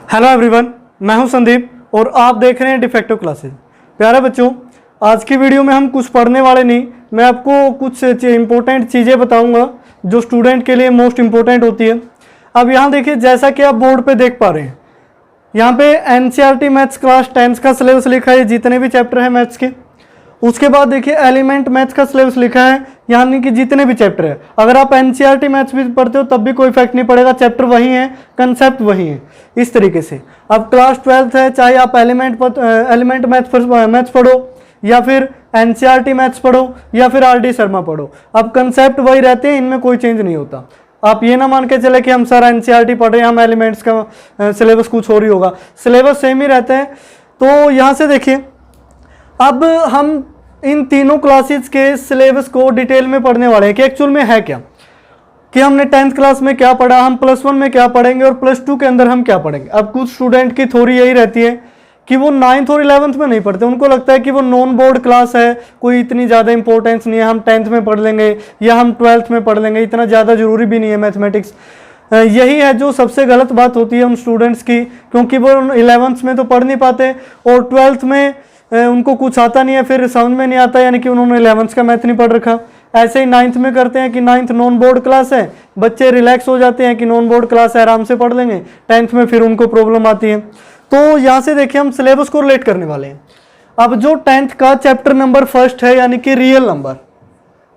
Hello everyone, मैं हूं संदीप और आप देख रहे हैं डिफेक्टिव क्लासेस। प्यारे बच्चों, आज की वीडियो में हम कुछ पढ़ने वाले नहीं, मैं आपको कुछ इंपॉर्टेंट चीज़ें बताऊंगा जो स्टूडेंट के लिए मोस्ट इंपॉर्टेंट होती है। अब यहाँ देखिए, जैसा कि आप बोर्ड पे देख पा रहे हैं, यहाँ पे एनसीईआरटी मैथ्स क्लास 10 का सिलेबस लिखा है, जितने भी चैप्टर हैं मैथ्स के। उसके बाद देखिए एलिमेंट मैथ्स का सिलेबस लिखा है, यानी कि जितने भी चैप्टर है। अगर आप एनसीईआरटी मैथ्स भी पढ़ते हो तब भी कोई इफेक्ट नहीं पड़ेगा, चैप्टर वही है, कंसेप्ट वही है। इस तरीके से अब क्लास 12th है, चाहे आप एलिमेंट मैथ्स पढ़ो या फिर एनसीईआरटी मैथ्स पढ़ो या फिर आरडी शर्मा पढ़ो, अब कंसेप्ट वही रहते हैं, इनमें कोई चेंज नहीं होता। आप ये ना मान के चले कि हम सर एनसीईआरटी पढ़ रहे हैं, हम एलिमेंट्स का सिलेबस कुछ और ही होगा, सिलेबस सेम ही रहते हैं। तो यहाँ से देखिए, अब हम इन तीनों क्लासेस के सिलेबस को डिटेल में पढ़ने वाले हैं कि एक्चुअल में है क्या, कि हमने 10th क्लास में क्या पढ़ा, हम +1 में क्या पढ़ेंगे और +2 के अंदर हम क्या पढ़ेंगे। अब कुछ स्टूडेंट की थोड़ी यही रहती है कि वो 9th और 11th में नहीं पढ़ते, उनको लगता है कि वो नॉन बोर्ड क्लास है, कोई इतनी ज़्यादा इंपॉर्टेंस नहीं है, हम 10th में पढ़ लेंगे या हम 12th में पढ़ लेंगे, इतना ज़्यादा जरूरी भी नहीं है मैथमेटिक्स। यही है जो सबसे गलत बात होती है उन स्टूडेंट्स की, क्योंकि वो 11th में तो पढ़ नहीं पाते और 12th में उनको कुछ आता नहीं है, फिर समझ में नहीं आता, यानी कि उन्होंने 11th का मैथ नहीं पढ़ रखा। ऐसे ही 9th में करते हैं कि 9th नॉन बोर्ड क्लास है, बच्चे रिलैक्स हो जाते हैं कि नॉन बोर्ड क्लास है, आराम से पढ़ लेंगे, 10th में फिर उनको प्रॉब्लम आती है। तो यहाँ से देखिए, हम सिलेबस को रिलेट करने वाले हैं। अब जो 10th का चैप्टर नंबर 1 है, यानी कि रियल नंबर।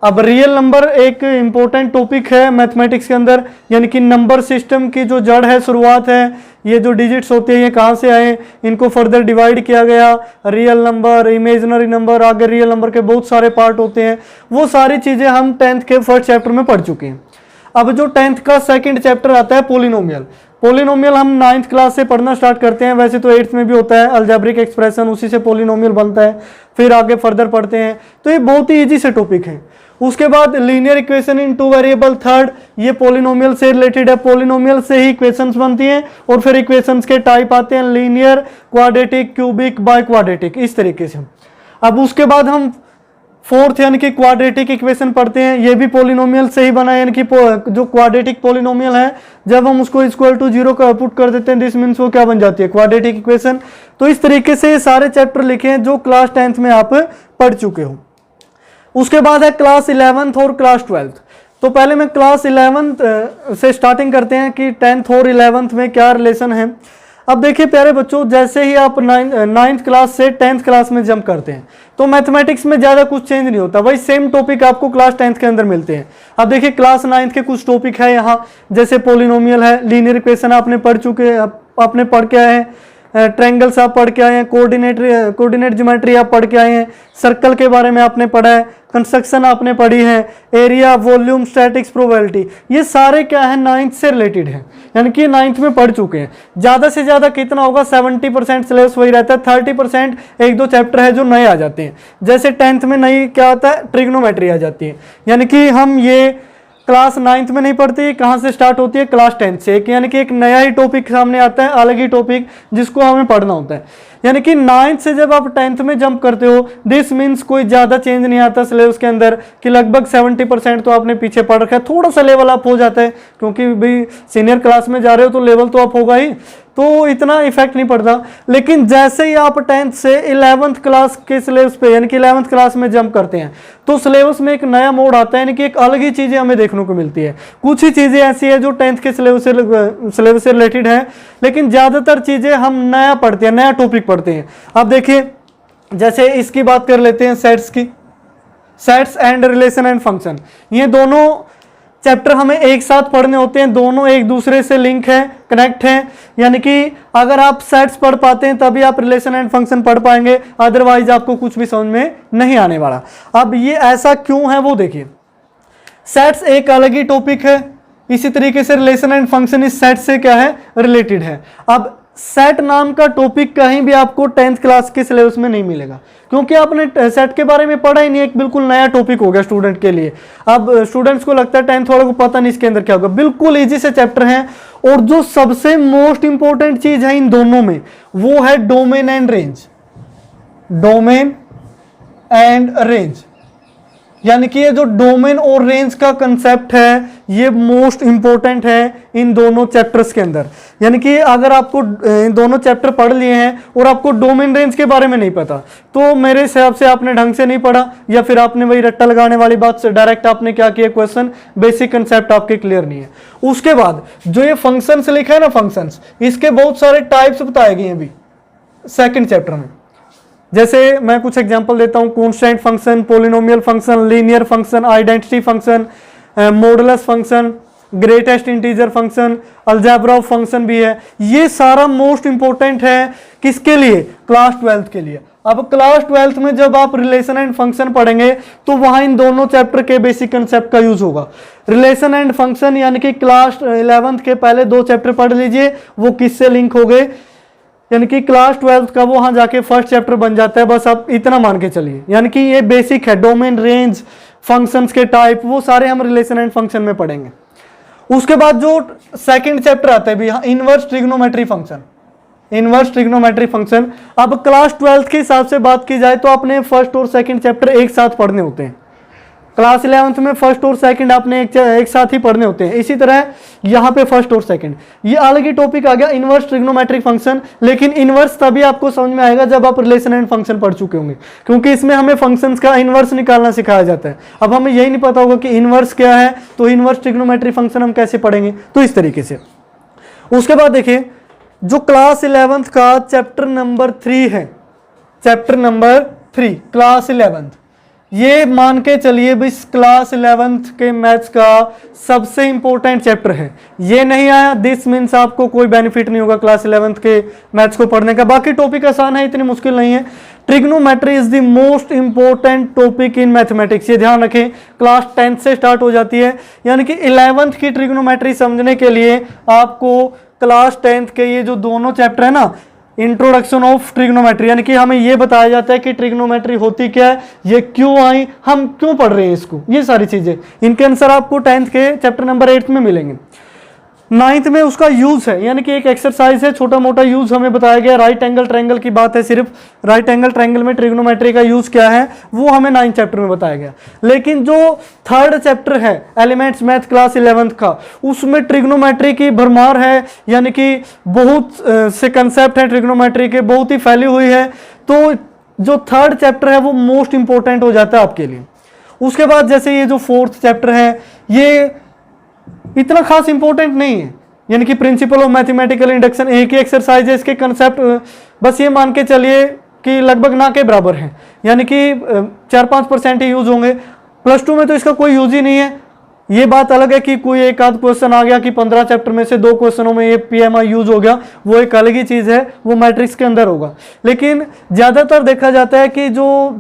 अब रियल नंबर एक इम्पोर्टेंट टॉपिक है मैथमेटिक्स के अंदर, यानी कि नंबर सिस्टम की जो जड़ है, शुरुआत है, ये जो डिजिट्स होते हैं ये कहाँ से आए, इनको फर्दर डिवाइड किया गया, रियल नंबर, इमेजिनरी नंबर, आगे रियल नंबर के बहुत सारे पार्ट होते हैं, वो सारी चीज़ें हम 10th के 1st चैप्टर में पढ़ चुके हैं। अब जो 10th का 2nd चैप्टर आता है पोलिनोमियल, पोलिनोमियल हम 9th क्लास से पढ़ना स्टार्ट करते हैं, वैसे तो 8th में भी होता है, अलजेब्रिक एक्सप्रेशन, उसी से पोलिनोमियल बनता है, फिर आगे फर्दर पढ़ते हैं। तो ये बहुत ही ईजी से टॉपिक है। उसके बाद linear equation in 2 variable 3rd, ये पोलिनोमियल से रिलेटेड है, पोलिनोमियल से ही इक्वेशंस बनती हैं और फिर इक्वेशंस के टाइप आते हैं, linear, quadratic, cubic, by quadratic, इस तरीके से। अब उसके बाद हम 4th यानी कि क्वाड्रेटिक इक्वेशन पढ़ते हैं, ये भी पोलिनोमियल से ही बना है, यानी कि जो क्वाड्रेटिक पोलिनोमियल है, जब हम उसको =0 का पुट कर देते हैं, दिस मीन्स वो क्या बन जाती है, क्वाड्रेटिक इक्वेशन। तो इस तरीके से ये सारे चैप्टर लिखे हैं जो क्लास 10th में आप पढ़ चुके हो। उसके बाद है क्लास 11th और क्लास 12th। तो पहले मैं क्लास 11th से स्टार्टिंग करते हैं कि 10th और 11th में क्या रिलेशन है। अब देखिए प्यारे बच्चों, जैसे ही आप 9th क्लास से 10th क्लास में जंप करते हैं तो मैथमेटिक्स में ज़्यादा कुछ चेंज नहीं होता, वही सेम टॉपिक आपको क्लास 10th के अंदर मिलते हैं। अब देखिए क्लास 9th के कुछ टॉपिक है यहाँ, जैसे पोलिनोमियल है, लीनियर इक्वेशन आपने पढ़ के आए हैं, ट्रायंगल्स आप पढ़ के आए हैं, कोऑर्डिनेट ज्योमेट्री आप पढ़ के आए हैं, सर्कल के बारे में आपने पढ़ा है, कंस्ट्रक्शन आपने पढ़ी है, एरिया, वॉल्यूम, स्टैटिक्स, प्रोबेबिलिटी, ये सारे क्या है 9th से रिलेटेड है, यानी कि 9th में पढ़ चुके हैं। ज़्यादा से ज़्यादा कितना होगा, 70% सिलेबस वही रहता है, 30% 1-2 चैप्टर है जो नए आ जाते हैं। जैसे 10th में नई क्या आता है, ट्रिग्नोमेट्री आ जाती है, यानी कि हम ये क्लास 9th में नहीं पढ़ती, कहाँ से स्टार्ट होती है, क्लास 10th से, यानी कि एक नया ही टॉपिक सामने आता है, अलग ही टॉपिक जिसको हमें पढ़ना होता है। यानी कि 9th से जब आप 10th में जंप करते हो, दिस मीन्स कोई ज़्यादा चेंज नहीं आता सिलेबस के अंदर, कि लगभग 70% तो आपने पीछे पढ़ रखा है, थोड़ा सा लेवल अप हो जाता है, क्योंकि भाई सीनियर क्लास में जा रहे हो तो लेवल तो अप होगा ही, तो इतना इफेक्ट नहीं पड़ता। लेकिन जैसे ही आप 10th से 11th क्लास के सिलेबस पे, यानी कि 11th क्लास में जंप करते हैं, तो सिलेबस में एक नया मोड आता है, यानी कि एक अलग ही चीज़ें हमें देखने को मिलती है। कुछ ही चीज़ें ऐसी है जो 10th के सिलेबस से रिलेटेड है, लेकिन ज़्यादातर चीज़ें हम नया पढ़ते हैं, नया टॉपिक पढ़ते हैं। अब देखिए, जैसे इसकी बात कर लेते हैं, सेट्स की, sets and relation and function, ये दोनों चैप्टर हमें एक साथ पढ़ने होते हैं, दोनों एक दूसरे से लिंक है, कनेक्ट हैं, यानी कि अगर आप सेट्स पढ़ पाते हैं तभी आप रिलेशन एंड फंक्शन पढ़ पाएंगे, अदरवाइज आपको कुछ भी समझ में नहीं आने वाला। अब ये ऐसा क्यों है वो देखिए, सेट्स एक अलग ही टॉपिक है, इसी तरीके से रिलेशन एंड फंक्शन इस सेट से क्या है, रिलेटेड है। अब सेट नाम का टॉपिक कहीं भी आपको 10th क्लास के सिलेबस में नहीं मिलेगा, क्योंकि आपने सेट के बारे में पढ़ा ही नहीं, एक बिल्कुल नया टॉपिक हो गया स्टूडेंट के लिए। अब स्टूडेंट्स को लगता है 10th वालों को पता नहीं इसके अंदर क्या होगा, बिल्कुल इजी से चैप्टर हैं। और जो सबसे मोस्ट इंपॉर्टेंट चीज है इन दोनों में, वो है domain and range. Domain and range, यानी कि ये जो डोमेन और रेंज का कंसेप्ट है, ये मोस्ट इंपॉर्टेंट है इन दोनों चैप्टर्स के अंदर। यानी कि अगर आपको इन दोनों चैप्टर पढ़ लिए हैं और आपको डोमेन रेंज के बारे में नहीं पता, तो मेरे हिसाब से आपने ढंग से नहीं पढ़ा, या फिर आपने वही रट्टा लगाने वाली बात से डायरेक्ट आपने क्या किया, क्वेश्चन बेसिक कंसेप्ट आपके क्लियर नहीं है। उसके बाद जो ये फंक्शंस लिखा है ना, फंक्शंस, इसके बहुत सारे टाइप्स बताए गए हैं अभी सेकंड चैप्टर में। जैसे मैं कुछ एग्जांपल देता हूं, constant function, polynomial function, linear function, identity function, modulus function, greatest integer function, algebra of function भी है। ये सारा मोस्ट इंपॉर्टेंट है किसके लिए, क्लास 12th के लिए। अब क्लास 12th में जब आप रिलेशन एंड फंक्शन पढ़ेंगे तो वहां इन दोनों चैप्टर के बेसिक कंसेप्ट का यूज होगा। रिलेशन एंड फंक्शन यानी कि क्लास 11th के पहले 2 चैप्टर पढ़ लीजिए, वो किससे लिंक हो गए, यानी कि क्लास 12th का वो वहां जाके फर्स्ट चैप्टर बन जाता है। बस आप इतना मान के चलिए, यानी कि ये बेसिक है, डोमेन, रेंज, फंक्शंस के टाइप, वो सारे हम रिलेशन एंड फंक्शन में पढ़ेंगे। उसके बाद जो सेकंड चैप्टर आता है भी, inverse trigonometry function, inverse trigonometry function. अब क्लास 12th के हिसाब से बात की जाए तो आपने फर्स्ट और सेकंड चैप्टर एक साथ पढ़ने होते हैं। क्लास 11th में फर्स्ट और सेकंड आपने एक साथ ही पढ़ने होते हैं। इसी तरह यहाँ पे फर्स्ट और सेकंड, ये अलग ही टॉपिक आ गया, इनवर्स ट्रिग्नोमेट्रिक फंक्शन। लेकिन इनवर्स तभी आपको समझ में आएगा जब आप रिलेशन एंड फंक्शन पढ़ चुके होंगे, क्योंकि इसमें हमें फंक्शंस का इनवर्स निकालना सिखाया जाता है। अब हमें यही नहीं पता होगा कि इनवर्स क्या है, तो इनवर्स ट्रिग्नोमेट्री फंक्शन हम कैसे पढ़ेंगे, तो इस तरीके से। उसके बाद देखिए, जो क्लास 11th का चैप्टर नंबर 3 है, चैप्टर नंबर 3 क्लास 11th, ये मान के चलिए भी क्लास 11th के मैथ्स का सबसे इंपॉर्टेंट चैप्टर है। ये नहीं आया, दिस मीन्स आपको कोई बेनिफिट नहीं होगा क्लास 11th के मैथ्स को पढ़ने का। बाकी टॉपिक आसान है, इतनी मुश्किल नहीं है। Trigonometry is the most important topic in mathematics, ये ध्यान रखें। क्लास 10th से स्टार्ट हो जाती है, यानी कि 11th की ट्रिग्नोमेट्री समझने के लिए आपको क्लास 10th के ये जो दोनों चैप्टर है ना, इंट्रोडक्शन ऑफ ट्रिग्नोमेट्री, यानी कि हमें ये बताया जाता है कि ट्रिग्नोमेट्री होती क्या है, ये क्यों आई, हम क्यों पढ़ रहे हैं इसको, ये सारी चीजें, इनके आंसर आपको 10th के चैप्टर नंबर 8 में मिलेंगे। 9th में उसका यूज है, यानी कि एक एक्सरसाइज है, छोटा मोटा यूज हमें बताया गया। राइट एंगल ट्रायंगल की बात है, सिर्फ राइट एंगल ट्रायंगल में ट्रिग्नोमेट्री का यूज क्या है वो हमें 9th चैप्टर में बताया गया। लेकिन जो 3rd चैप्टर है एलिमेंट्स मैथ क्लास 11th का, उसमें ट्रिग्नोमेट्री की भरमार है, यानी कि बहुत से कंसेप्ट हैं ट्रिग्नोमेट्री के, बहुत ही फैली हुई है। तो जो 3rd चैप्टर है वो मोस्ट इंपॉर्टेंट हो जाता है आपके लिए। उसके बाद जैसे ये जो 4th चैप्टर है, ये इतना खास इंपॉर्टेंट नहीं है, यानी कि प्रिंसिपल ऑफ मैथमेटिकल इंडक्शन, एक ही एक्सरसाइज है, इसके कंसेप्ट बस ये मान के चलिए कि लगभग ना के बराबर हैं, यानी कि 4-5% ही यूज होंगे। प्लस 2 में तो इसका कोई यूज ही नहीं है। ये बात अलग है कि कोई एक आध क्वेश्चन आ गया कि 15 चैप्टर में से 2 क्वेश्चनों में ये पीएमआई यूज हो गया, वो एक अलग ही चीज है, वो मैट्रिक्स के अंदर होगा। लेकिन ज्यादातर देखा जाता है कि जो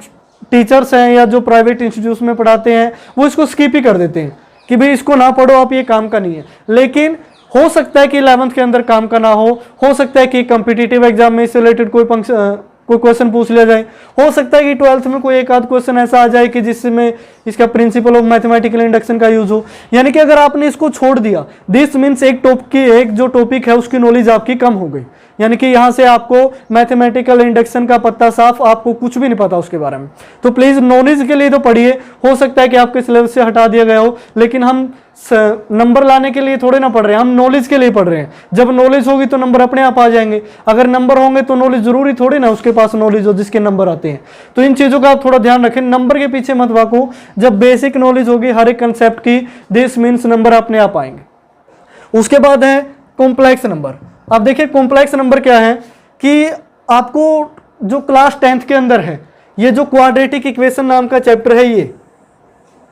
टीचर्स हैं या जो प्राइवेट इंस्टीट्यूट में पढ़ाते हैं वो इसको स्किप ही कर देते हैं कि भाई इसको ना पढ़ो आप, ये काम का नहीं है। लेकिन हो सकता है कि 11th के अंदर काम का ना हो सकता है कि कॉम्पिटिटिव एग्जाम में इससे रिलेटेड कोई क्वेश्चन पूछ लिया जाए, हो सकता है कि 12th में कोई एक आध क्वेश्चन ऐसा आ जाए कि जिसमें इसका प्रिंसिपल ऑफ मैथमेटिकल इंडक्शन का यूज हो। यानी कि अगर आपने इसको छोड़ दिया, दिस मीन्स एक जो टॉपिक है उसकी नॉलेज आपकी कम हो गई, यानी कि यहां से आपको मैथमेटिकल इंडक्शन का पत्ता साफ, आपको कुछ भी नहीं पता उसके बारे में। तो प्लीज नॉलेज के लिए तो पढ़िए, हो सकता है कि आपके सिलेबस से हटा दिया गया हो, लेकिन हम नंबर लाने के लिए थोड़े ना पढ़ रहे हैं, हम नॉलेज के लिए पढ़ रहे हैं। जब नॉलेज होगी तो नंबर अपने आप आ जाएंगे, अगर नंबर होंगे तो नॉलेज जरूरी थोड़ी ना उसके पास नॉलेज हो जिसके नंबर आते हैं। तो इन चीजों का आप थोड़ा ध्यान रखें, नंबर के पीछे मत भागो। जब बेसिक नॉलेज होगी हर एक कंसेप्ट की, दिस मीन्स नंबर अपने आप आएंगे। उसके बाद है कॉम्प्लेक्स नंबर। अब देखिए कॉम्प्लेक्स नंबर क्या है कि आपको जो क्लास 10th के अंदर है, ये जो क्वाड्रेटिक इक्वेशन नाम का चैप्टर है,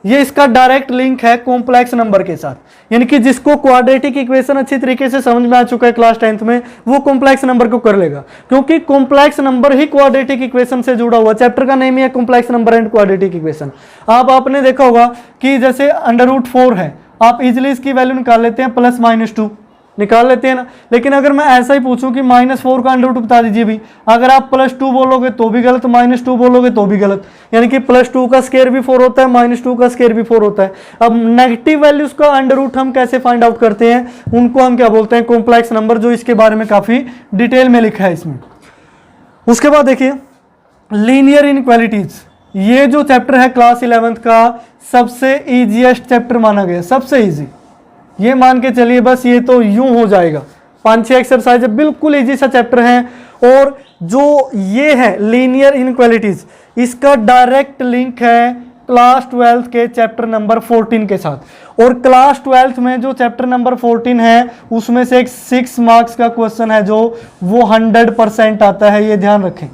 ये इसका डायरेक्ट लिंक है कॉम्प्लेक्स नंबर के साथ। यानी कि जिसको क्वाड्रेटिक इक्वेशन अच्छी तरीके से समझ में आ चुका है क्लास 10th में, वो कॉम्प्लेक्स नंबर को कर लेगा, क्योंकि कॉम्प्लेक्स नंबर ही क्वाड्रेटिक इक्वेशन से जुड़ा हुआ। चैप्टर का नेम ही है complex number and quadratic equation. आपने देखा होगा कि जैसे √4 है, आप इजिली इसकी वैल्यू निकाल लेते हैं, +-2 निकाल लेते हैं ना। लेकिन अगर मैं ऐसा ही पूछूं कि -4 का √2 बता दीजिए भी, अगर आप +2 बोलोगे तो भी गलत, -2 बोलोगे तो भी गलत। यानी कि +2 का स्क्वायर भी 4 होता है, -2 का स्क्वायर भी 4 होता है। अब नेगेटिव वैल्यूज का √, हम कैसे फाइंड आउट करते हैं, उनको हम क्या बोलते हैं, कॉम्प्लेक्स नंबर, जो इसके बारे में काफी डिटेल में लिखा है इसमें। उसके बाद देखिए लीनियर इनइक्वालिटीज, ये जो चैप्टर है क्लास 11th का सबसे ईजीएस्ट चैप्टर माना गया, सबसे ईजी, ये मान के चलिए बस ये तो यूं हो जाएगा। 5-6 एक्सरसाइज बिल्कुल इजी सा चैप्टर है। और जो ये है लीनियर इनइक्वालिटीज, इसका डायरेक्ट लिंक है क्लास 12 के चैप्टर नंबर 14 के साथ। और क्लास 12 में जो चैप्टर नंबर 14 है उसमें से एक 6 मार्क्स का क्वेश्चन है जो वो 100% आता है, ये ध्यान रखें।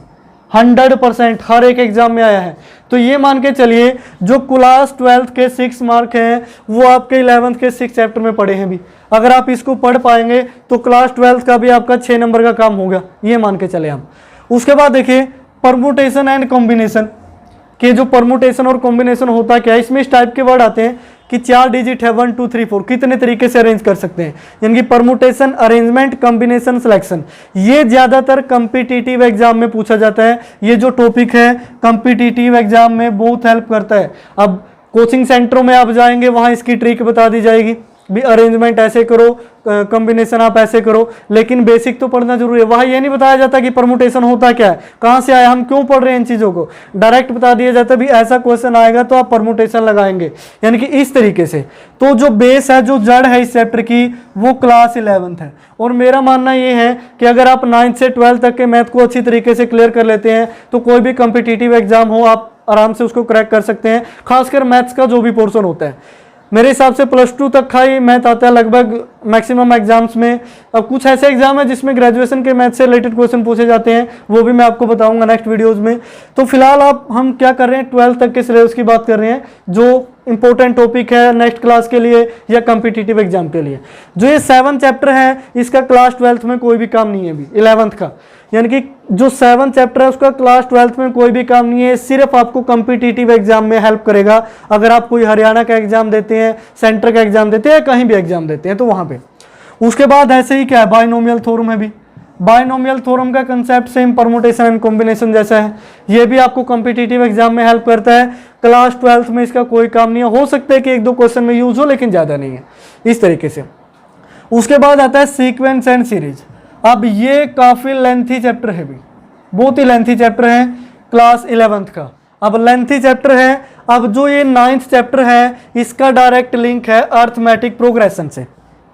100% हर एक एग्जाम में आया है। तो ये मान के चलिए जो क्लास 12 के 6 मार्क हैं वो आपके 11th के 6 चैप्टर में पढ़े हैं भी। अगर आप इसको पढ़ पाएंगे तो क्लास 12 का भी आपका 6 नंबर का काम हो गया, ये मान के चले हम। उसके बाद देखिए परमुटेशन एंड कॉम्बिनेशन के जो परमुटेशन और कॉम्बिनेशन होता क्या है, इसमें इस टाइप के वर्ड आते हैं कि 4 डिजिट है 1 2 3 4, कितने तरीके से अरेंज कर सकते हैं, यानी कि परमुटेशन, अरेंजमेंट, कॉम्बिनेशन, सिलेक्शन। ये ज्यादातर कॉम्पिटिटिव एग्जाम में पूछा जाता है। ये जो टॉपिक है कॉम्पिटिटिव एग्जाम में बहुत हेल्प करता है। अब कोचिंग सेंटरों में आप जाएंगे वहां इसकी ट्रिक बता दी जाएगी भी, अरेंजमेंट ऐसे करो, कॉम्बिनेशन आप ऐसे करो, लेकिन बेसिक तो पढ़ना जरूरी है। वहाँ ये नहीं बताया जाता कि परमुटेशन होता क्या है, कहाँ से आया, हम क्यों पढ़ रहे हैं इन चीज़ों को। डायरेक्ट बता दिया जाता है भी ऐसा क्वेश्चन आएगा तो आप परमुटेशन लगाएंगे, यानी कि इस तरीके से। तो जो बेस है, जो जड़ है इस चैप्टर की, वो क्लास 11th है। और मेरा मानना ये है कि अगर आप 9th से 12th तक के मैथ को अच्छी तरीके से क्लियर कर लेते हैं तो कोई भी कॉम्पिटिटिव एग्जाम हो आप आराम से उसको क्रैक कर सकते हैं। खासकर मैथ्स का जो भी पोर्शन होता है, मेरे हिसाब से +2 तक का ही मैथ आता है लगभग मैक्सिमम एग्जाम्स में। अब कुछ ऐसे एग्जाम है जिसमें ग्रेजुएशन के मैथ से रिलेटेड क्वेश्चन पूछे जाते हैं, वो भी मैं आपको बताऊंगा नेक्स्ट वीडियोस में। तो फिलहाल हम क्या कर रहे हैं, 12th तक के सिलेबस की बात कर रहे हैं, जो इंपॉर्टेंट टॉपिक है नेक्स्ट क्लास के लिए या कॉम्पिटिटिव एग्जाम के लिए। जो ये 7 चैप्टर है इसका क्लास 12th में कोई भी काम नहीं है अभी, 11th का, यानी कि जो 7 चैप्टर है उसका क्लास 12th में कोई भी काम नहीं है। सिर्फ आपको कॉम्पिटिटिव एग्जाम में हेल्प करेगा। अगर आप कोई हरियाणा का एग्जाम देते हैं, सेंटर का एग्जाम देते हैं, कहीं भी एग्जाम देते हैं तो वहां पे। उसके बाद ऐसे ही क्या है, बायनोमियल थ्योरम है भी। बायनोमियल थ्योरम का concept same permutation and combination जैसा है, ये भी आपको कॉम्पिटिटिव एग्जाम में हेल्प करता है। क्लास 12th में इसका कोई काम नहीं है, हो सकता है कि 1-2 क्वेश्चन में यूज हो लेकिन ज्यादा नहीं है, इस तरीके से। उसके बाद आता है सीक्वेंस एंड सीरीज। अब ये काफी लेंथी चैप्टर है भी, बहुत ही लेंथी चैप्टर है क्लास 11th का। अब लेंथी चैप्टर है। अब जो ये 9th चैप्टर है इसका डायरेक्ट लिंक है अर्थमेटिक प्रोग्रेशन से।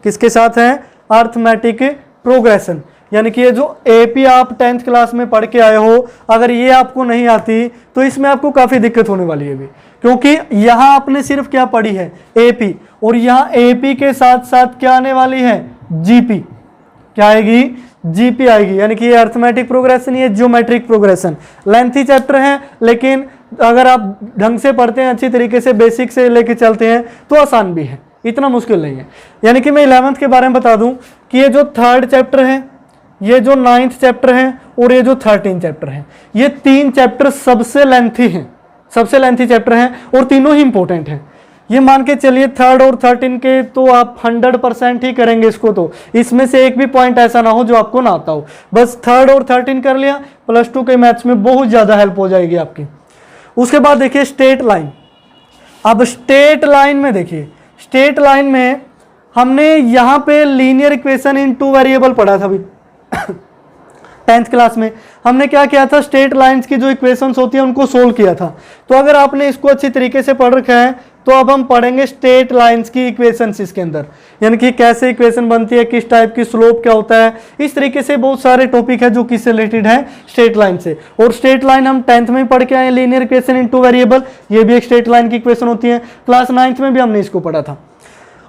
किसके साथ है, अर्थमेटिक प्रोग्रेशन, यानी कि ये जो एपी आप 10th क्लास में पढ़ के आए हो, अगर ये आपको नहीं आती तो इसमें आपको काफी दिक्कत होने वाली है भी, क्योंकि यहाँ आपने सिर्फ क्या पढ़ी है, एपी, और यहाँ एपी के साथ साथ क्या आने वाली है, जीपी। क्या आएगी, जीपी आएगी, यानी कि ये अर्थमेटिक प्रोग्रेशन, ये ज्योमेट्रिक प्रोग्रेशन। लेंथी चैप्टर है लेकिन अगर आप ढंग से पढ़ते हैं, अच्छी तरीके से बेसिक से लेके चलते हैं तो आसान भी है, इतना मुश्किल नहीं है। यानी कि मैं 11th के बारे में बता दूं कि ये जो 3rd चैप्टर है, ये जो 9th चैप्टर है और ये जो 13 चैप्टर है, ये 3 चैप्टर सबसे लेंथी हैं, सबसे लेंथी चैप्टर हैं और तीनों ही इंपॉर्टेंट हैं। ये मान के चलिए 3rd और 13 के तो आप 100% ही करेंगे इसको, तो इसमें से एक भी पॉइंट ऐसा ना हो जो आपको ना आता हो। बस 3rd और 13 कर लिया, +2 के मैथ्स में बहुत ज़्यादा हेल्प हो जाएगी आपकी। उसके बाद देखिए स्ट्रेट लाइन। अब स्ट्रेट लाइन में देखिए, स्ट्रेट लाइन में हमने यहाँ पे लीनियर इक्वेशन इन 2 वेरिएबल पढ़ा था अभी 10th क्लास में। हमने क्या किया था, स्ट्रेट लाइंस की जो इक्वेशंस होती है उनको सोल्व किया था। तो अगर आपने इसको अच्छी तरीके से पढ़ रखा है तो अब हम पढ़ेंगे स्ट्रेट लाइंस की इक्वेशंस इसके अंदर, यानी कि कैसे इक्वेशन बनती है, किस टाइप की स्लोप क्या होता है, इस तरीके से बहुत सारे टॉपिक है जो किससे रिलेटेड है, स्ट्रेट लाइन से। और स्ट्रेट लाइन हम 10th में ही पढ़ के आए, लीनियर इक्वेशन इन 2 वेरिएबल, ये भी एक स्ट्रेट लाइन की इक्वेशन होती है। क्लास 9th में भी हमने इसको पढ़ा था।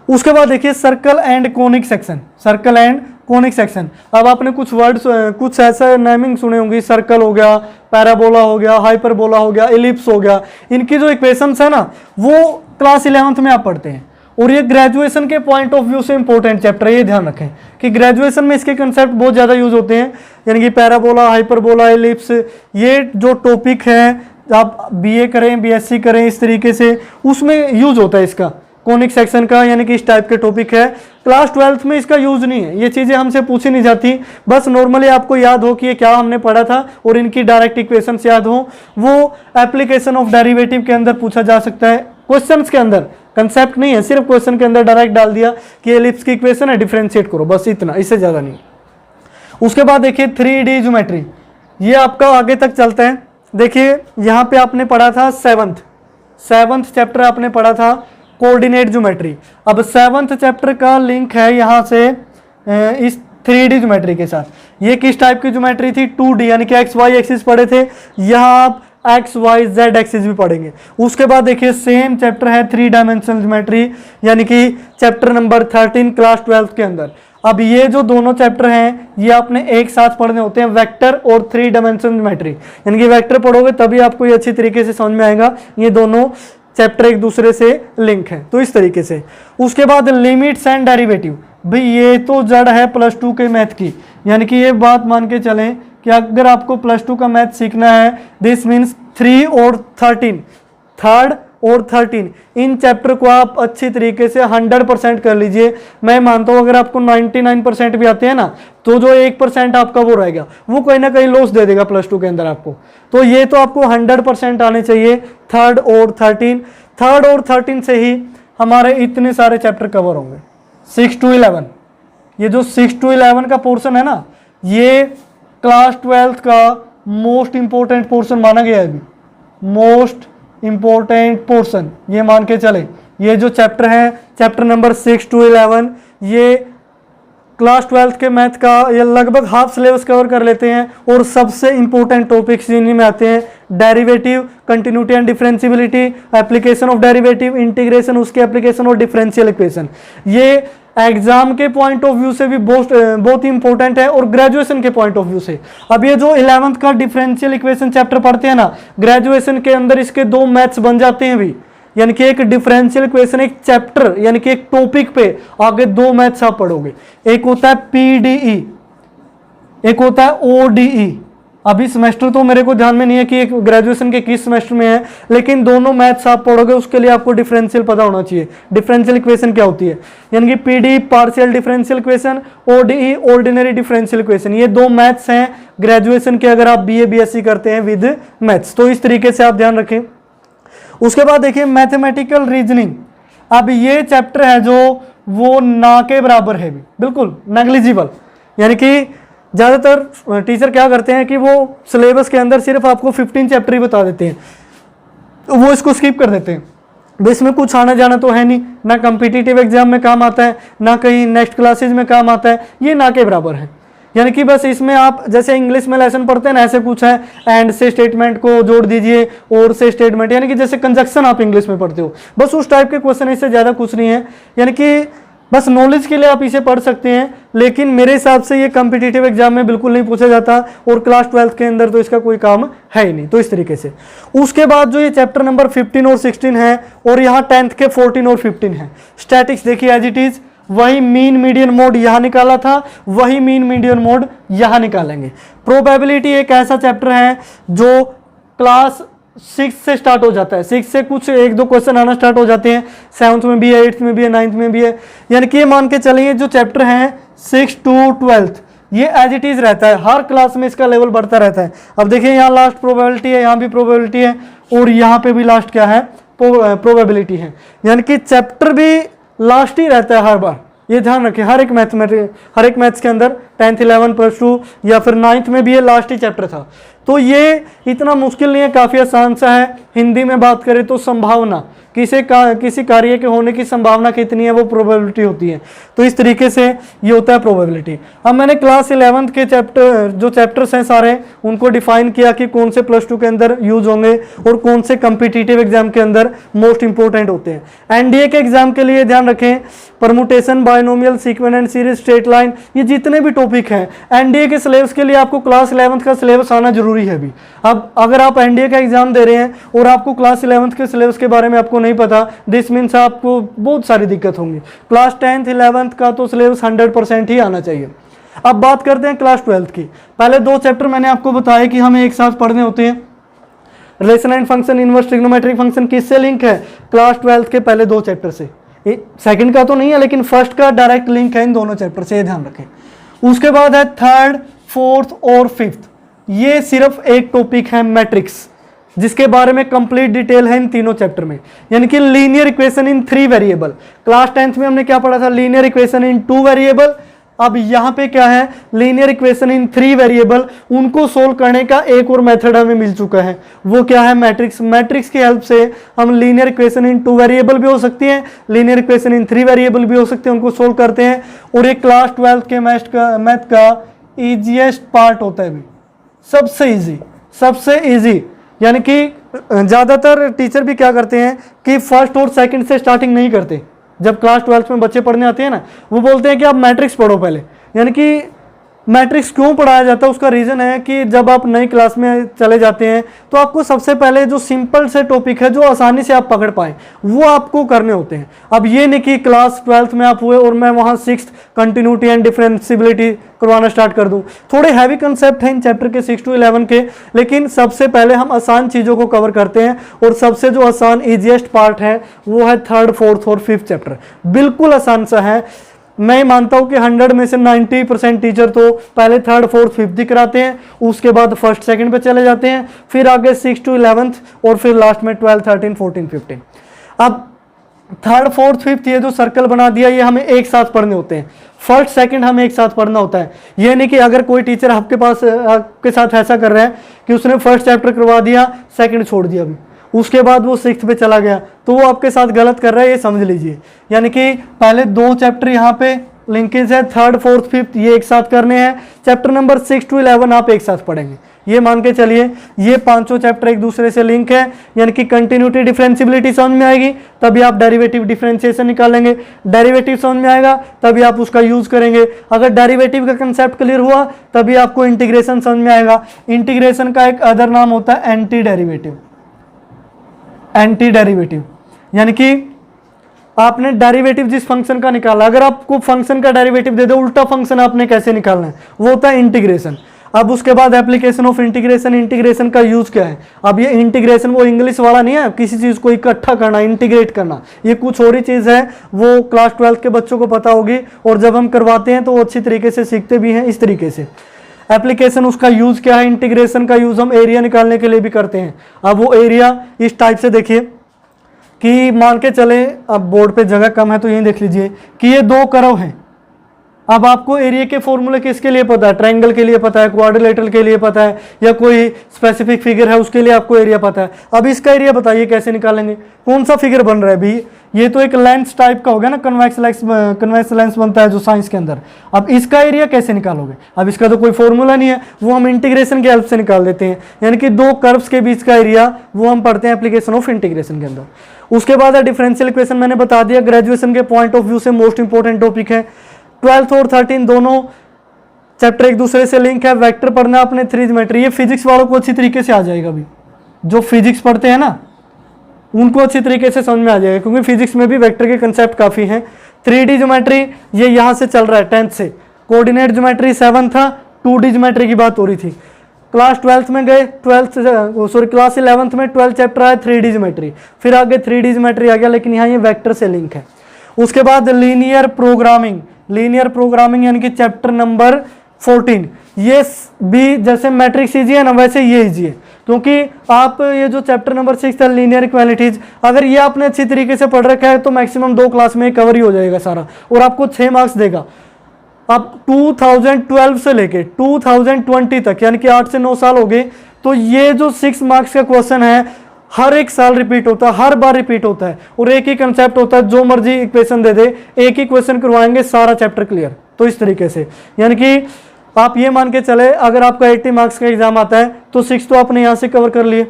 उसके बाद देखिए circle and conic section, circle and conic section. अब आपने कुछ वर्ड्स, कुछ ऐसा नेमिंग सुने होंगी, सर्कल हो गया, पैराबोला हो गया, हाइपरबोला हो गया, एलिप्स हो गया। इनकी जो इक्वेशंस है ना वो क्लास 11th में आप पढ़ते हैं, और ये ग्रेजुएशन के पॉइंट ऑफ व्यू से इंपॉर्टेंट चैप्टर है। ये ध्यान रखें कि ग्रेजुएशन में इसके कंसेप्ट बहुत ज़्यादा यूज होते हैं, यानी कि पैराबोला, हाइपरबोला, एलिप्स, ये जो टॉपिक है आप बीए करें, बीएससी करें, इस तरीके से उसमें यूज होता है इसका, कोनिक सेक्शन का, यानी कि इस टाइप के टॉपिक है। क्लास 12th में इसका यूज नहीं है, ये चीज़ें हमसे पूछी नहीं जाती। बस नॉर्मली आपको याद हो कि ये क्या हमने पढ़ा था और इनकी डायरेक्ट इक्वेशंस याद हो, वो एप्लीकेशन ऑफ डेरिवेटिव के अंदर पूछा जा सकता है, क्वेश्चंस के अंदर, कंसेप्ट नहीं है, सिर्फ क्वेश्चन के अंदर डायरेक्ट डाल दिया कि एलिप्स की इक्वेशन है, डिफरेंशिएट करो, बस इतना, इससे ज़्यादा नहीं। उसके बाद देखिए 3D ज्योमेट्री, ये आपका आगे तक चलता है। देखिए यहाँ पे आपने पढ़ा था 7th चैप्टर आपने पढ़ा था कोऑर्डिनेट ज्योमेट्री। अब 7th चैप्टर का लिंक है यहाँ से इस 3D ज्योमेट्री के साथ। ये किस टाइप की ज्योमेट्री थी? 2D, यानी कि XY एक्सिस पढ़े थे, यहाँ आप XYZ एक्सिस भी पढ़ेंगे। उसके बाद देखिए सेम चैप्टर है 3 डायमेंशनल ज्योमेट्री, यानी कि चैप्टर नंबर 13 क्लास 12 के अंदर। अब ये जो दोनों चैप्टर हैं ये आपने एक साथ पढ़ने होते हैं, वेक्टर और 3 डायमेंशनल ज्योमेट्री। यानी कि वेक्टर पढ़ोगे तभी आपको ये अच्छी तरीके से समझ में आएगा, ये दोनों चैप्टर एक दूसरे से लिंक है। तो इस तरीके से उसके बाद लिमिट्स एंड डेरिवेटिव, भाई ये तो जड़ है +2 के मैथ की। यानी कि ये बात मान के चलें कि अगर आपको +2 का मैथ सीखना है, दिस मीन्स 3 और 13, 3rd और 13 इन चैप्टर को आप अच्छी तरीके से 100% कर लीजिए। मैं मानता हूँ अगर आपको 99% भी आते हैं ना, तो जो 1% आपका वो रहेगा, वो कहीं ना कहीं लॉस दे देगा +2 के अंदर आपको। तो ये तो आपको 100% आने चाहिए 3rd और 13। 3rd और 13 से ही हमारे इतने सारे चैप्टर कवर होंगे। 6 to 11, ये जो 6 to 11 का पोर्शन है ना, ये क्लास 12 का मोस्ट इंपॉर्टेंट पोर्शन माना गया है अभी, मोस्ट इंपॉर्टेंट पोर्शन ये मान के चले। ये जो चैप्टर है, चैप्टर नंबर 6 to 11, ये क्लास 12 के मैथ का ये लगभग हाफ सिलेबस कवर कर लेते हैं। और सबसे इंपॉर्टेंट टॉपिक्स इन्हीं में आते हैं, derivative, continuity and differentiability, application of derivative, integration, उसके एप्लीकेशन और डिफरेंशियल इक्वेशन। ये एग्जाम के पॉइंट ऑफ व्यू से भी बहुत ही इंपॉर्टेंट है और ग्रेजुएशन के पॉइंट ऑफ व्यू से। अब ये जो 11th का डिफरेंशियल इक्वेशन चैप्टर पढ़ते हैं ना, ग्रेजुएशन के अंदर इसके 2 मैथ्स बन जाते हैं भी। यानी कि एक डिफरेंशियल इक्वेशन एक चैप्टर यानी कि एक टॉपिक पे आगे 2 मैथ्स आप पढ़ोगे। एक होता है PDE, एक होता है ODE। अभी सेमेस्टर तो मेरे को ध्यान में नहीं है कि एक ग्रेजुएशन के किस सेमेस्टर में है, लेकिन दोनों मैथ्स आप पढ़ोगे उसके लिए आपको डिफरेंशियल पता होना चाहिए, डिफरेंशियल इक्वेशन क्या होती है। यानी कि PDE partial differential equation, ODE ordinary differential equation. ये 2 मैथ्स हैं ग्रेजुएशन के, अगर आप BA BSc करते हैं विद मैथ्स। तो इस तरीके से आप ध्यान रखें। उसके बाद देखिए मैथमेटिकल रीजनिंग। अब ये चैप्टर है जो वो ना के बराबर है भी, बिल्कुल नेग्लिजिबल। यानी कि ज़्यादातर टीचर क्या करते हैं कि वो सिलेबस के अंदर सिर्फ आपको 15 चैप्टर ही बता देते हैं, तो वो इसको स्किप कर देते हैं। इसमें कुछ आना जाना तो है नहीं, ना कम्पिटिटिव एग्जाम में काम आता है, ना कहीं नेक्स्ट क्लासेज में काम आता है, ये ना के बराबर है। यानी कि बस इसमें आप जैसे इंग्लिश में लेसन पढ़ते हैं ना, ऐसे कुछ है, एंड से स्टेटमेंट को जोड़ दीजिए और से स्टेटमेंट, यानी कि जैसे कंजक्शन आप इंग्लिश में पढ़ते हो, बस उस टाइप के क्वेश्चन, इससे ज़्यादा कुछ नहीं है। यानी कि बस नॉलेज के लिए आप इसे पढ़ सकते हैं, लेकिन मेरे हिसाब से ये कॉम्पिटिटिव एग्जाम में बिल्कुल नहीं पूछा जाता और क्लास 12 के अंदर तो इसका कोई काम है ही नहीं। तो इस तरीके से उसके बाद जो ये चैप्टर नंबर 15 और 16 है, और यहाँ 10th के 14 और 15 है। स्टैटिक्स देखिए एज इट इज, वही मीन मीडियन मोड यहाँ निकाला था, वही मीन मीडियन मोड यहाँ निकालेंगे। प्रोबेबिलिटी एक ऐसा चैप्टर है जो क्लास 6 से स्टार्ट हो जाता है, 6 से कुछ 1-2 क्वेश्चन आना स्टार्ट हो जाते हैं, 7th में भी है, 8th में भी है, 9th में भी है। यानी कि ये मान के चलिए जो चैप्टर हैं 6 to 12 ये एज इट इज रहता है, हर क्लास में इसका लेवल बढ़ता रहता है। अब देखिए यहाँ लास्ट प्रोबेबिलिटी है, यहाँ भी प्रोबेबिलिटी है, और यहाँ पे भी लास्ट क्या है, प्रोबेबिलिटी है। यानी कि चैप्टर भी लास्ट ही रहता है हर बार, ये ध्यान रखें। हर एक मैथ्स के अंदर 10th 11 +2 या फिर 9th में भी ये लास्ट ही चैप्टर था। तो ये इतना मुश्किल नहीं है, काफ़ी आसान सा है। हिंदी में बात करें तो संभावना, किसी कार्य के होने की संभावना कितनी है, वो प्रोबेबिलिटी होती है। तो इस तरीके से ये होता है प्रोबेबिलिटी। अब मैंने क्लास 11th के जो चैप्टर्स हैं सारे, उनको डिफाइन किया कि कौन से +2 के अंदर यूज होंगे और कौन से कम्पिटिटिव एग्जाम के अंदर मोस्ट इंपॉर्टेंट होते हैं। एनडीए के एग्जाम के लिए ध्यान रखें, permutation, binomial, sequence, series, straight line, ये जितने भी टॉपिक हैं एनडीए के सिलेबस के लिए आपको क्लास 11th का सिलेबस आना जरूरी है भी। अब अगर आप एनडीए का एग्जाम दे रहे हैं और आपको क्लास 11th के सिलेबस के बारे में आपको नहीं पता, दिस मीन्स आपको बहुत सारी दिक्कत होंगी। क्लास 10th 11th का तो सिलेबस 100% ही आना चाहिए। अब बात करते हैं क्लास 12th की। पहले 2 चैप्टर मैंने आपको बताया कि हमें एक साथ पढ़ने होते हैं। Relation and function, inverse trigonometric function किससे लिंक है? क्लास 12th के पहले 2 चैप्टर से। सेकंड का तो नहीं है, लेकिन फर्स्ट का डायरेक्ट लिंक है इन दोनों चैप्टर से, ध्यान रखें। उसके बाद है 3rd, 4th और 5th। ये सिर्फ एक टॉपिक है मैट्रिक्स, जिसके बारे में कंप्लीट डिटेल है इन तीनों चैप्टर में। यानी कि linear equation in 3 variable. Class 10th में हमने क्या पढ़ा था? Linear equation in 2 variable. अब यहाँ पे क्या है, लीनियर इक्वेशन इन 3 वेरिएबल, उनको सोल्व करने का एक और मेथड हमें मिल चुका है। वो क्या है, मैट्रिक्स। मैट्रिक्स की हेल्प से हम लीनियर इक्वेशन इन 2 वेरिएबल भी हो सकती है, लीनियर इक्वेशन इन 3 वेरिएबल भी हो सकते हैं, उनको सोल्व करते हैं। और एक क्लास 12 के मैथ का ईजीएस्ट पार्ट होता है भी, सबसे ईजी। यानी कि ज़्यादातर टीचर भी क्या करते हैं कि फर्स्ट और सेकंड से स्टार्टिंग नहीं करते। जब क्लास 12 में बच्चे पढ़ने आते हैं ना, वो बोलते हैं कि आप मैट्रिक्स पढ़ो पहले। यानी कि मैट्रिक्स क्यों पढ़ाया जाता है, उसका रीज़न है कि जब आप नई क्लास में चले जाते हैं तो आपको सबसे पहले जो सिंपल से टॉपिक है, जो आसानी से आप पकड़ पाएँ, वो आपको करने होते हैं। अब ये नहीं कि क्लास 12 में आप हुए और मैं वहाँ 6th कंटिन्यूटी एंड डिफरेंशियबिलिटी करवाना स्टार्ट कर दूँ। थोड़े हैवी कंसेप्ट हैं इन चैप्टर के 6 to 11 के, लेकिन सबसे पहले हम आसान चीज़ों को कवर करते हैं। और सबसे जो आसान ईजीएस्ट पार्ट है वो है 3rd, 4th और 5th चैप्टर। बिल्कुल आसान सा है। मैं मानता हूं कि 100 में से 90% टीचर तो पहले 3rd, 4th, 5th कराते हैं, उसके बाद 1st, 2nd पे चले जाते हैं, फिर आगे 6 to 11th और फिर लास्ट में 12, 13, 14, 15। अब 3rd, 4th, 5th ये जो सर्कल बना दिया, ये हमें एक साथ पढ़ने होते हैं। 1st, 2nd हमें एक साथ पढ़ना होता है। ये नहीं कि अगर कोई टीचर आपके साथ ऐसा कर रहा है कि उसने 1st चैप्टर करवा दिया, 2nd छोड़ दिया, अभी उसके बाद वो 6th पे चला गया, तो वो आपके साथ गलत कर रहा है, ये समझ लीजिए। यानी कि पहले 2 चैप्टर यहाँ पे लिंकेज है, 3rd, 4th, 5th ये एक साथ करने हैं। चैप्टर नंबर 6 to 11 आप एक साथ पढ़ेंगे, ये मान के चलिए। ये 5 चैप्टर एक दूसरे से लिंक है, यानी कि कंटिन्यूटी डिफरेंशियबिलिटी समझ में आएगी तभी आप डेरिवेटिव डिफरेंशिएशन निकालेंगे। डेरिवेटिव समझ में आएगा तभी आप उसका यूज करेंगे। अगर डेरिवेटिव का कंसेप्ट क्लियर हुआ तभी आपको इंटीग्रेशन समझ में आएगा। इंटीग्रेशन का एक अदर नाम होता है एंटी डेरिवेटिव। एंटी डेरिवेटिव यानी कि आपने डेरिवेटिव जिस फंक्शन का निकाला, अगर आपको फंक्शन का डेरिवेटिव दे दो, उल्टा फंक्शन आपने कैसे निकालना है, वो होता है इंटीग्रेशन। अब उसके बाद एप्लीकेशन ऑफ इंटीग्रेशन। इंटीग्रेशन का यूज क्या है? अब ये इंटीग्रेशन वो इंग्लिश वाला नहीं है, किसी चीज को इकट्ठा करना, इंटीग्रेट करना, ये कुछ और ही चीज है। वो क्लास 12 के बच्चों को पता होगी, और जब हम करवाते हैं तो वो अच्छी तरीके से सीखते भी हैं इस तरीके से। एप्लीकेशन उसका यूज क्या है? इंटीग्रेशन का यूज हम एरिया निकालने के लिए भी करते हैं। अब वो एरिया इस टाइप से देखिए कि मान के चले, अब बोर्ड पे जगह कम है तो यही देख लीजिए कि ये 2 कर्व हैं। अब आपको एरिया के फॉर्मूले किसके लिए पता है? ट्रायंगल के लिए पता है, क्वाड्रिलेटरल के लिए पता है, या कोई स्पेसिफिक फिगर है उसके लिए आपको एरिया पता है। अब इसका एरिया बताइए कैसे निकालेंगे? कौन सा फिगर बन रहा है भी? ये तो एक लेंस टाइप का होगा ना, कन्वेक्स लेंस बनता है जो साइंस के अंदर। अब इसका एरिया कैसे निकालोगे? अब इसका तो कोई फॉर्मूला नहीं है, वो हम इंटीग्रेशन की हेल्प से निकाल देते हैं। यानी कि 2 कर्व्स के बीच का एरिया वो हम पढ़ते हैं एप्लीकेशन ऑफ इंटीग्रेशन के अंदर। उसके बाद है डिफरेंशियल इक्वेशन। मैंने बता दिया ग्रेजुएशन के पॉइंट ऑफ व्यू से मोस्ट इंपॉर्टेंट टॉपिक है। 12th और 13 दोनों चैप्टर एक दूसरे से लिंक है। वेक्टर पढ़ना अपने 3 ज्योमेट्री, ये फिजिक्स वालों को अच्छी तरीके से आ जाएगा। भी जो फिजिक्स पढ़ते हैं ना उनको अच्छी तरीके से समझ में आ जाएगा, क्योंकि फिजिक्स में भी वेक्टर के कंसेप्ट काफ़ी हैं। 3D ज्योमेट्री ये यहाँ से चल रहा है 10th से। कोऑर्डिनेट ज्योमेट्री 7 था, 2D ज्योमेट्री की बात हो रही थी। क्लास 12th में गए, क्लास 11th में 12 चैप्टर आया 3D ज्योमेट्री, फिर आगे 3D ज्योमेट्री आ गया, लेकिन यहाँ ये वेक्टर से लिंक है। उसके बाद लीनियर प्रोग्रामिंग। लीनियर प्रोग्रामिंग यानी कि चैप्टर नंबर 14। ये भी जैसे मैट्रिक्स ईजी है ना, वैसे ये ईजी है, क्योंकि आप ये जो चैप्टर नंबर 6 है लीनियर इक्वालिटीज, अगर ये आपने अच्छी तरीके से पढ़ रखा है तो मैक्सिमम 2 क्लास में कवर ही हो जाएगा सारा, और आपको 6 मार्क्स देगा। अब 2012 से लेके 2020 तक, यानी कि 8 से 9 साल हो गए, तो ये जो 6 मार्क्स का क्वेश्चन है हर एक साल रिपीट होता है, हर बार रिपीट होता है, और एक ही कंसेप्ट होता है। जो मर्जी इक्वेशन दे दे, एक ही क्वेश्चन करवाएंगे, सारा चैप्टर क्लियर। तो इस तरीके से यानी कि आप ये मान के चले, अगर आपका 80 मार्क्स का एग्जाम आता है तो 6 तो आपने यहाँ से कवर कर लिए,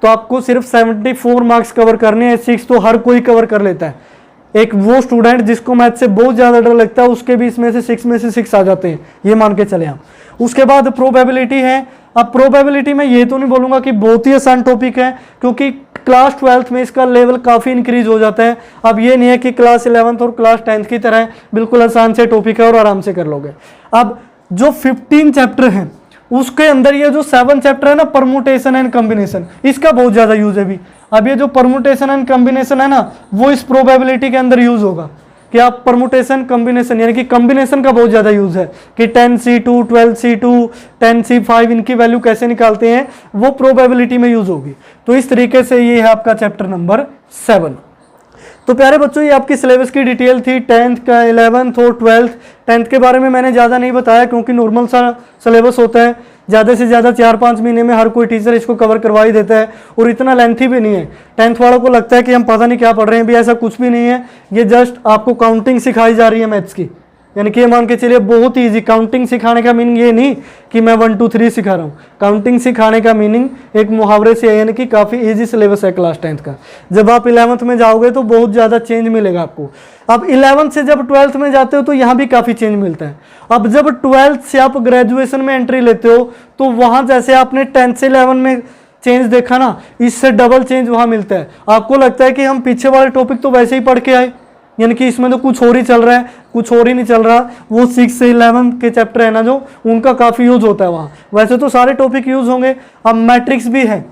तो आपको सिर्फ 74 मार्क्स कवर करने हैं। 6 तो हर कोई कवर कर लेता है। एक वो स्टूडेंट जिसको मैथ से बहुत ज़्यादा डर लगता है, उसके भी इसमें से 6 में से 6 आ जाते हैं, ये मान के चले हम। उसके बाद प्रोबेबिलिटी है। अब प्रोबेबिलिटी में ये तो नहीं बोलूँगा कि बहुत ही आसान टॉपिक है, क्योंकि क्लास 12th में इसका लेवल काफ़ी इंक्रीज हो जाता है। अब ये नहीं है कि क्लास 11th और क्लास 10th की तरह बिल्कुल आसान से टॉपिक है और आराम से कर लोगे। अब जो 15 चैप्टर हैं उसके अंदर ये जो 7 चैप्टर है ना, परमुटेशन एंड कॉम्बिनेशन, इसका बहुत ज़्यादा यूज है भी। अब ये जो परमुटेशन एंड कॉम्बिनेशन है ना, वो इस प्रोबेबिलिटी के अंदर यूज होगा कि आप परमुटेशन कॉम्बिनेशन, यानी कि कॉम्बिनेशन का बहुत ज़्यादा यूज है कि 10C2, 12C2, 10C5 इनकी वैल्यू कैसे निकालते हैं, वो प्रोबेबिलिटी में यूज होगी। तो इस तरीके से ये है आपका चैप्टर नंबर 7। तो प्यारे बच्चों ये आपकी सिलेबस की डिटेल थी 10th का, 11th और 12th। 10th के बारे में मैंने ज़्यादा नहीं बताया क्योंकि नॉर्मल सा सिलेबस होता है, ज़्यादा से ज़्यादा 4-5 महीने में हर कोई टीचर इसको कवर करवा ही देता है और इतना लेंथी भी नहीं है। 10th वालों को लगता है कि हम पता नहीं क्या पढ़ रहे हैं, भी ऐसा कुछ भी नहीं है। ये जस्ट आपको काउंटिंग सिखाई जा रही है मैथ्स की, यानी कि ये मान के चलिए बहुत ईजी। काउंटिंग सिखाने का मीनिंग ये नहीं कि मैं 1 2 3 सिखा रहा हूँ। काउंटिंग सिखाने का मीनिंग एक मुहावरे से है, यानी कि काफ़ी इजी सिलेबस है क्लास 10th का। जब आप 11th में जाओगे तो बहुत ज़्यादा चेंज मिलेगा आपको। अब 11th से जब 12th में जाते हो तो यहाँ भी काफ़ी चेंज मिलता है। अब जब 12th से आप ग्रेजुएशन में एंट्री लेते हो तो वहाँ जैसे आपने 10th से 11 में चेंज देखा ना, इससे डबल चेंज वहाँ मिलता है। आपको लगता है कि हम पीछे वाले टॉपिक तो वैसे ही पढ़ के आए, यानी कि इसमें तो कुछ और ही चल रहा है, कुछ और ही नहीं चल रहा। वो 6 से 11 के चैप्टर है ना जो, उनका काफ़ी यूज होता है वहाँ। वैसे तो सारे टॉपिक यूज होंगे। अब मैट्रिक्स भी है,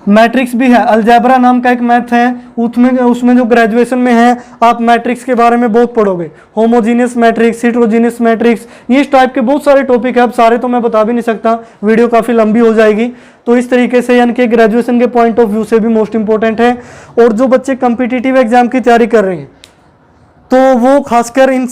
मैट्रिक्स भी है, अलजेब्रा नाम का एक मैथ है, उसमें जो ग्रेजुएशन में है आप मैट्रिक्स के बारे में बहुत पढ़ोगे। होमोजीनियस मैट्रिक्स, हेटेरोजीनियस मैट्रिक्स, ये इस टाइप के बहुत सारे टॉपिक है। अब सारे तो मैं बता भी नहीं सकता, वीडियो काफ़ी लंबी हो जाएगी। तो इस तरीके से यानी कि ग्रेजुएशन के पॉइंट ऑफ व्यू से भी मोस्ट इंपॉर्टेंट है। और जो बच्चे कम्पिटिटिव एग्जाम की तैयारी कर रहे हैं तो वो खासकर इन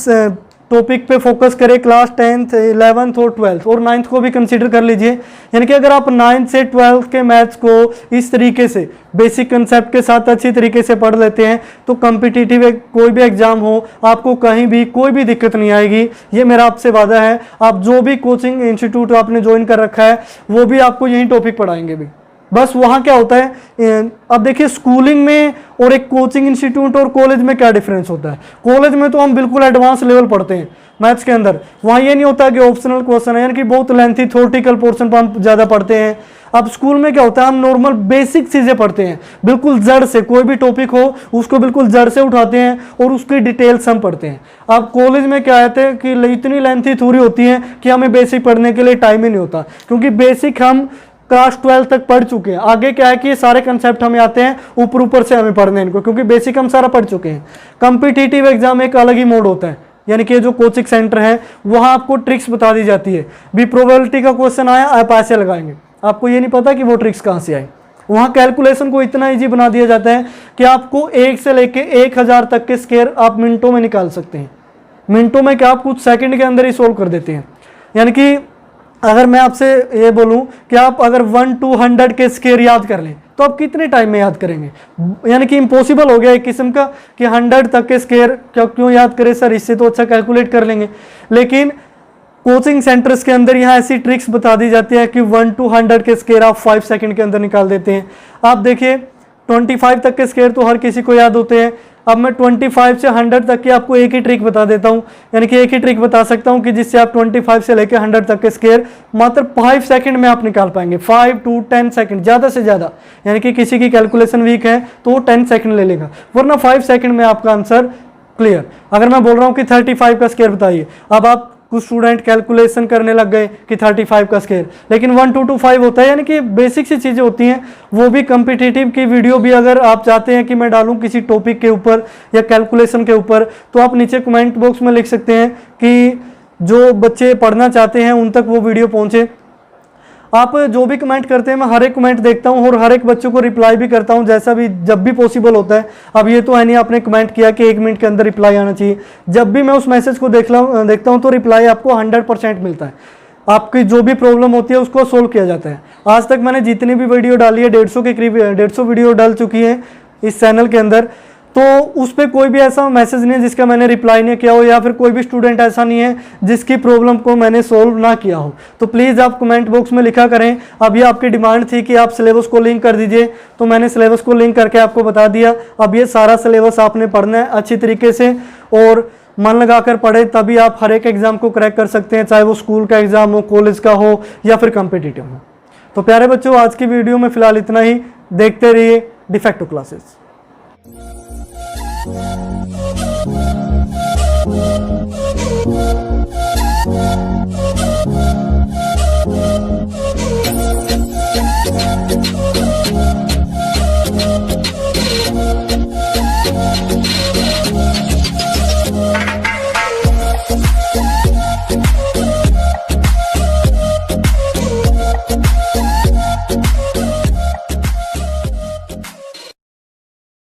टॉपिक पे फोकस करें। क्लास 10th, 11th और 12th और 9th को भी कंसीडर कर लीजिए। यानी कि अगर आप 9th से 12th के मैथ्स को इस तरीके से बेसिक कंसेप्ट के साथ अच्छी तरीके से पढ़ लेते हैं तो कम्पिटिटिव कोई भी एग्जाम हो आपको कहीं भी कोई भी दिक्कत नहीं आएगी। ये मेरा आपसे वादा है। आप जो भी कोचिंग इंस्टीट्यूट आपने ज्वाइन कर रखा है वो भी आपको यही टॉपिक पढ़ाएंगे भी। बस वहाँ क्या होता है, अब देखिए स्कूलिंग में और एक कोचिंग इंस्टीट्यूट और कॉलेज में क्या डिफरेंस होता है। कॉलेज में तो हम बिल्कुल एडवांस लेवल पढ़ते हैं मैथ्स के अंदर, वहाँ ये नहीं होता कि ऑप्शनल क्वेश्चन है, यानी कि बहुत लेंथी थ्योरेटिकल पोर्शन पर हम ज़्यादा पढ़ते हैं। अब स्कूल में क्या होता है, हम नॉर्मल बेसिक चीज़ें पढ़ते हैं, बिल्कुल जड़ से। कोई भी टॉपिक हो उसको बिल्कुल जड़ से उठाते हैं और उसकी डिटेल्स हम पढ़ते हैं। अब कॉलेज में क्या आते हैं कि इतनी लेंथी थ्योरी होती है कि हमें बेसिक पढ़ने के लिए टाइम ही नहीं होता, क्योंकि बेसिक हम क्लास 12 तक पढ़ चुके हैं। आगे क्या है कि ये सारे कंसेप्ट हमें आते हैं, ऊपर ऊपर से हमें पढ़ने इनको, क्योंकि बेसिक हम सारा पढ़ चुके हैं। कम्पिटिटिव एग्जाम एक अलग ही मोड होता है, यानी कि जो कोचिंग सेंटर है वहाँ आपको ट्रिक्स बता दी जाती है। भी प्रोबेबिलिटी का क्वेश्चन आया आप ऐसे लगाएंगे, आपको ये नहीं पता कि वो ट्रिक्स कहाँ से आई। वहाँ कैलकुलेशन को इतना ईजी बना दिया जाता है कि आपको 1 से लेके 1000 तक के स्क्वायर आप मिनटों में निकाल सकते हैं। मिनटों में क्या, आप कुछ सेकंड के अंदर ही सोल्व कर देते हैं। यानी कि अगर मैं आपसे ये बोलूं कि आप अगर 1 to 100 के स्क्वायर याद कर लें तो आप कितने टाइम में याद करेंगे। यानी कि इम्पॉसिबल हो गया एक किस्म का कि 100 तक के स्क्वायर क्यों याद करें सर, इससे तो अच्छा कैलकुलेट कर लेंगे। लेकिन कोचिंग सेंटर्स के अंदर यहाँ ऐसी ट्रिक्स बता दी जाती है कि 1 to 100 के स्क्वायर आप 5 सेकंड के अंदर निकाल देते हैं। आप देखिए 25 तक के स्क्वायर तो हर किसी को याद होते हैं। अब मैं 25 से 100 तक की आपको एक ही ट्रिक बता देता हूं, यानी कि एक ही ट्रिक बता सकता हूं कि जिससे आप 25 से लेकर 100 तक के स्क्वायर मात्र 5 सेकंड में आप निकाल पाएंगे। 5 to 10 सेकंड ज़्यादा से ज़्यादा, यानी कि किसी की कैलकुलेशन वीक है तो वो 10 सेकंड ले लेगा, वरना 5 सेकंड में आपका आंसर क्लियर। अगर मैं बोल रहा हूँ कि 35 का स्क्वायर बताइए, अब आप कुछ स्टूडेंट कैलकुलेशन करने लग गए कि 35 का स्क्वायर, लेकिन 1 2 to 5 होता है, यानी कि बेसिक सी चीज़ें होती हैं। वो भी कम्पिटिटिव की वीडियो भी अगर आप चाहते हैं कि मैं डालूं किसी टॉपिक के ऊपर या कैलकुलेशन के ऊपर, तो आप नीचे कमेंट बॉक्स में लिख सकते हैं कि जो बच्चे पढ़ना चाहते हैं उन तक वो वीडियो पहुँचे। आप जो भी कमेंट करते हैं मैं हर एक कमेंट देखता हूं और हर एक बच्चों को रिप्लाई भी करता हूं, जैसा भी जब भी पॉसिबल होता है। अब ये तो है नहीं आपने कमेंट किया कि 1 मिनट के अंदर रिप्लाई आना चाहिए। जब भी मैं उस मैसेज को देखता हूं तो रिप्लाई आपको 100% मिलता है। आपकी जो भी प्रॉब्लम होती है उसको सोल्व किया जाता है। आज तक मैंने जितनी भी वीडियो डाली है 150 के करीब 150 वीडियो डाल चुकी है इस चैनल के अंदर, तो उस पर कोई भी ऐसा मैसेज नहीं है जिसका मैंने रिप्लाई नहीं किया हो, या फिर कोई भी स्टूडेंट ऐसा नहीं है जिसकी प्रॉब्लम को मैंने सोल्व ना किया हो। तो प्लीज़ आप कमेंट बॉक्स में लिखा करें। अब ये आपकी डिमांड थी कि आप सिलेबस को लिंक कर दीजिए, तो मैंने सिलेबस को लिंक करके आपको बता दिया। अब ये सारा सिलेबस आपने पढ़ना है अच्छी तरीके से और मन लगाकर पढ़े, तभी आप हर एक एग्जाम को क्रैक कर सकते हैं, चाहे वो स्कूल का एग्जाम हो, कॉलेज का हो या फिर कॉम्पिटिटिव हो। तो प्यारे बच्चों, आज की वीडियो में फिलहाल इतना ही। देखते रहिए डिफेक्टो क्लासेस।